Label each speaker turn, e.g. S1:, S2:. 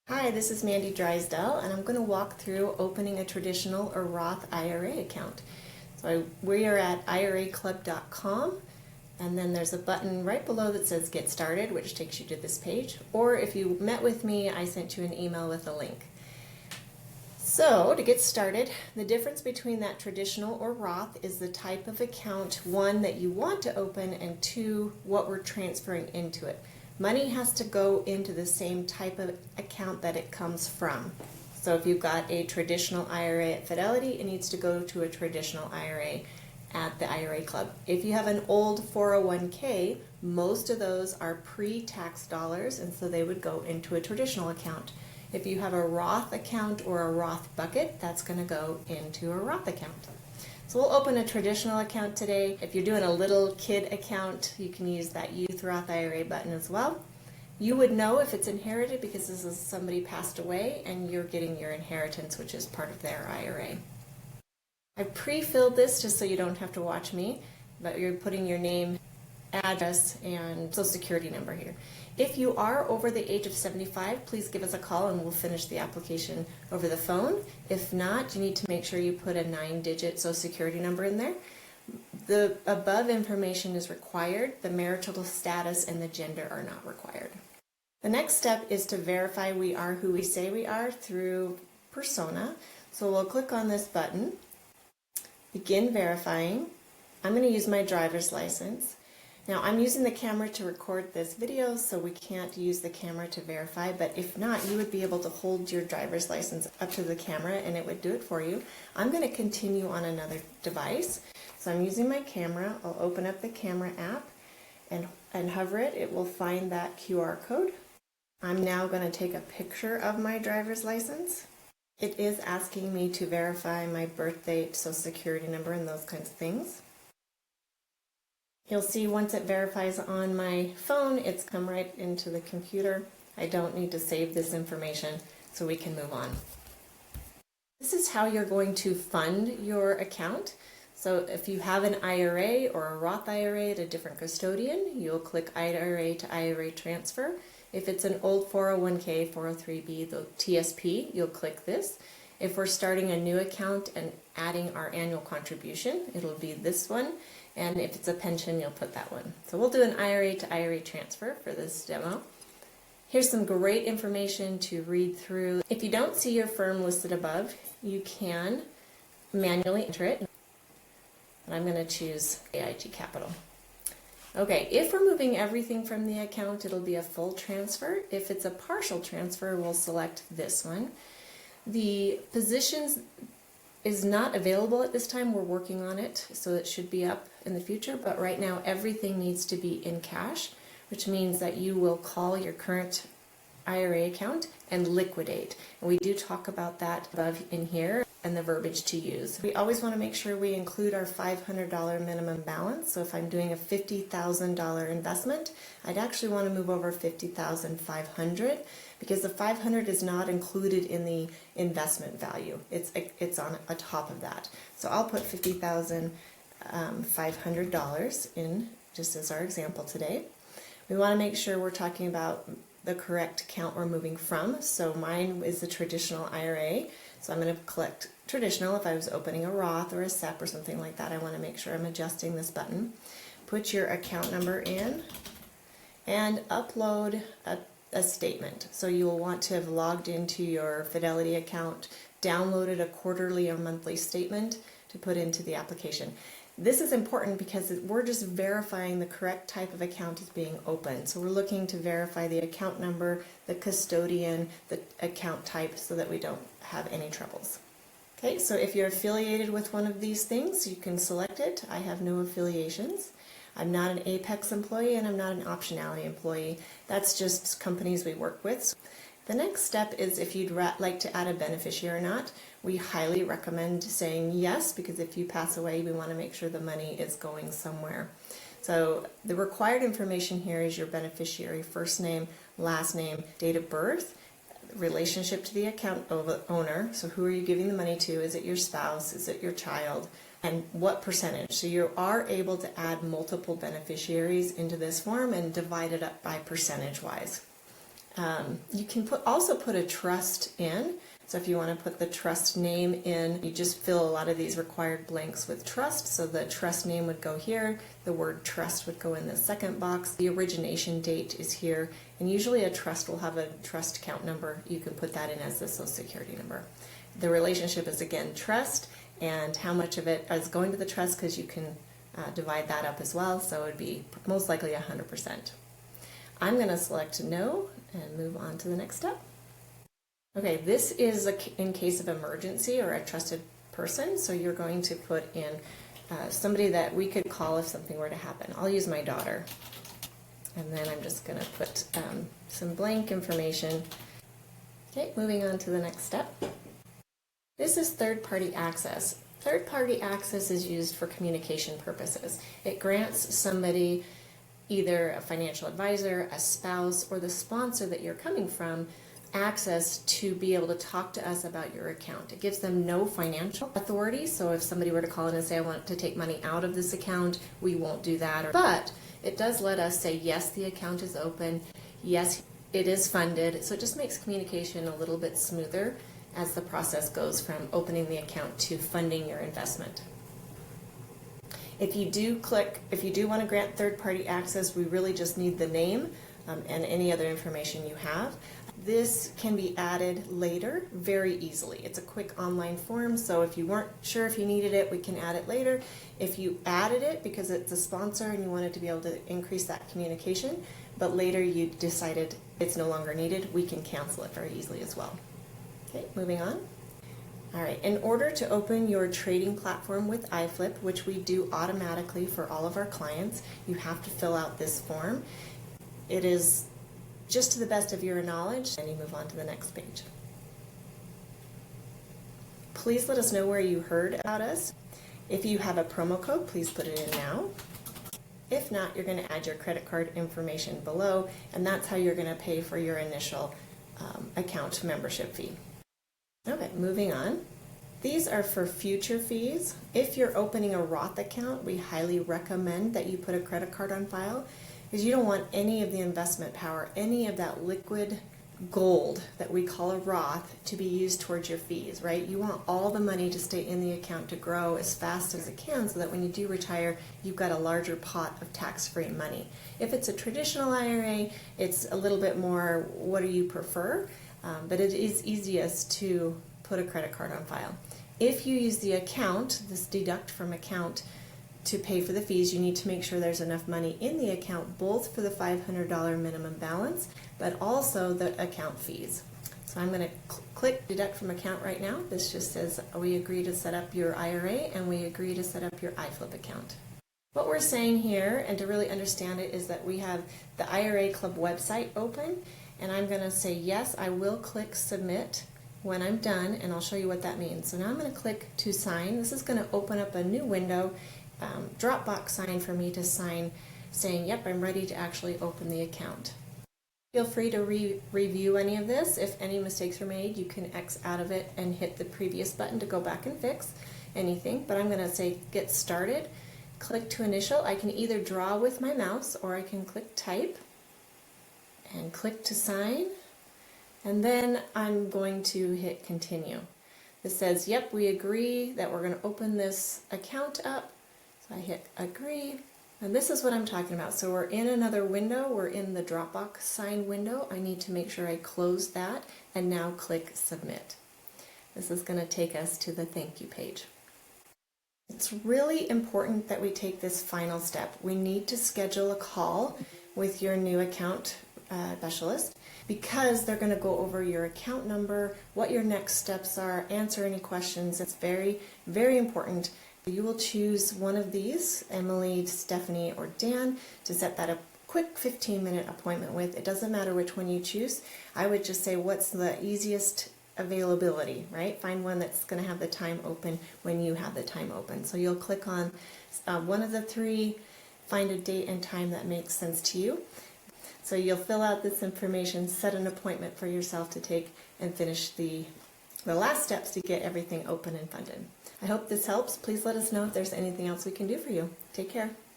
S1: Hi, this is Mandy Drysdale, and I'm going to walk through opening a traditional or Roth IRA account. We are at IRAClub.com, and then there's a button right below that says Get Started, which takes you to this page. Or if you met with me, I sent you an email with a link. So to get started, the difference between that traditional or Roth is the type of account, one, that you want to open, and two, what we're transferring into it. Money has to go into the same type of account that it comes from. So if you've got a traditional IRA at Fidelity, it needs to go to a traditional IRA at the IRA Club. If you have an old 401k, most of those are pre-tax dollars, and so they would go into a traditional account. If you have a Roth account or a Roth bucket, that's going to go into a Roth account. So we'll open a traditional account today. If you're doing a little kid account, you can use that Youth Roth IRA button as well. You would know if it's inherited because this is somebody passed away and you're getting your inheritance, which is part of their IRA. I pre-filled this just so you don't have to watch me, but you're putting your name, address, and social security number here. If you are over the age of 75, please give us a call and we'll finish the application over the phone. If not, you need to make sure you put a 9-digit social security number in there. The above information is required. The marital status and the gender are not required. The next step is to verify we are who we say we are through Persona. So we'll click on this button, begin verifying. I'm going to use my driver's license. Now I'm using the camera to record this video, so we can't use the camera to verify, but if not, you would be able to hold your driver's license up to the camera and it would do it for you. I'm going to continue on another device. So I'm using my camera. I'll open up the camera app and hover it. It will find that QR code. I'm now going to take a picture of my driver's license. It is asking me to verify my birth date, social security number, and those kinds of things. You'll see once it verifies on my phone, it's come right into the computer. I don't need to save this information, so we can move on. This is how you're going to fund your account. So if you have an IRA or a Roth IRA at a different custodian, you'll click IRA to IRA transfer. If it's an old 401k, 403b, the TSP, you'll click this. If we're starting a new account and adding our annual contribution, it'll be this one. And if it's a pension, you'll put that one. So we'll do an IRA to IRA transfer for this demo. Here's some great information to read through. If you don't see your firm listed above, you can manually enter it. And I'm going to choose AIG Capital. Okay, if we're moving everything from the account, it'll be a full transfer. If it's a partial transfer, we'll select this one. The positions is not available at this time. We're working on it, so it should be up in the future, but right now everything needs to be in cash, which means that you will call your current IRA account and liquidate. And we do talk about that above in here and the verbiage to use. We always want to make sure we include our $500 minimum balance. So if I'm doing a $50,000 investment, I'd actually want to move over $50,500 because the $500 is not included in the investment value. It's on top of that. So I'll put $50,500 in just as our example today. We want to make sure we're talking about the correct account we're moving from. So mine is the traditional IRA. So I'm going to click traditional. If I was opening a Roth or a SEP or something like that, I want to make sure I'm adjusting this button. Put your account number in and upload a statement. So you will want to have logged into your Fidelity account, downloaded a quarterly or monthly statement to put into the application. This is important because we're just verifying the correct type of account is being opened. So we're looking to verify the account number, the custodian, the account type, so that we don't have any troubles. Okay, so if you're affiliated with one of these things, you can select it. I have no affiliations. I'm not an Apex employee and I'm not an optionality employee. That's just companies we work with. The next step is if you'd like to add a beneficiary or not. We highly recommend saying yes, because if you pass away, we want to make sure the money is going somewhere. So the required information here is your beneficiary, first name, last name, date of birth, relationship to the account owner. So who are you giving the money to? Is it your spouse? Is it your child? And what percentage? So you are able to add multiple beneficiaries into this form and divide it up by percentage-wise. You can also put a trust in. So if you want to put the trust name in, you just fill a lot of these required blanks with trust. So the trust name would go here, the word trust would go in the second box, the origination date is here, and usually a trust will have a trust account number. You can put that in as the social security number. The relationship is again trust, and how much of it is going to the trust, because you can divide that up as well, so it would be most likely 100%. I'm going to select no and move on to the next step. Okay, this is in case of emergency or a trusted person, so you're going to put in somebody that we could call if something were to happen. I'll use my daughter, and then I'm just going to put some blank information. Okay, moving on to the next step. This is third-party access. Third-party access is used for communication purposes. It grants somebody, either a financial advisor, a spouse, or the sponsor that you're coming from, access to be able to talk to us about your account. It gives them no financial authority, so if somebody were to call in and say, I want to take money out of this account, we won't do that. But it does let us say, yes, the account is open, yes, it is funded, so it just makes communication a little bit smoother as the process goes from opening the account to funding your investment. If you do want to grant third-party access, we really just need the name and any other information you have. This can be added later very easily. It's a quick online form, so if you weren't sure if you needed it, we can add it later. If you added it because it's a sponsor and you wanted to be able to increase that communication, but later you decided it's no longer needed, we can cancel it very easily as well. Okay, moving on. All right, in order to open your trading platform with iFlip, which we do automatically for all of our clients, you have to fill out this form. It is just to the best of your knowledge, and you move on to the next page. Please let us know where you heard about us. If you have a promo code, please put it in now. If not, you're going to add your credit card information below, and that's how you're going to pay for your initial account membership fee. Okay, moving on. These are for future fees. If you're opening a Roth account, we highly recommend that you put a credit card on file, because you don't want any of the investment power, any of that liquid gold that we call a Roth, to be used towards your fees, right? You want all the money to stay in the account to grow as fast as it can, so that when you do retire, you've got a larger pot of tax-free money. If it's a traditional IRA, it's a little bit more, what do you prefer? But it is easiest to put a credit card on file. If you use the account, this deduct from account, to pay for the fees, you need to make sure there's enough money in the account, both for the $500 minimum balance, but also the account fees. So I'm going to click deduct from account right now. This just says we agree to set up your IRA and we agree to set up your iFlip account. What we're saying here, and to really understand it, is that we have the IRA Club website open, and I'm going to say yes, I will click submit when I'm done, and I'll show you what that means. So now I'm going to click to sign. This is going to open up a new window, Dropbox sign for me to sign, saying, yep, I'm ready to actually open the account. Feel free to review any of this. If any mistakes are made, you can X out of it and hit the previous button to go back and fix anything. But I'm going to say get started, click to initial. I can either draw with my mouse or I can click type and click to sign. And then I'm going to hit continue. This says, yep, we agree that we're going to open this account up. So I hit agree. And this is what I'm talking about. So we're in another window. We're in the Dropbox sign window. I need to make sure I close that and now click submit. This is going to take us to the thank you page. It's really important that we take this final step. We need to schedule a call with your new account specialist, because they're going to go over your account number, what your next steps are, answer any questions. It's very, very important. You will choose one of these, Emily, Stephanie, or Dan, to set that a quick 15-minute appointment with. It doesn't matter which one you choose. I would just say what's the easiest availability, right? Find one that's going to have the time open when you have the time open. So you'll click on one of the three, find a date and time that makes sense to you. So you'll fill out this information, set an appointment for yourself to take, and finish the last steps to get everything open and funded. I hope this helps. Please let us know if there's anything else we can do for you. Take care.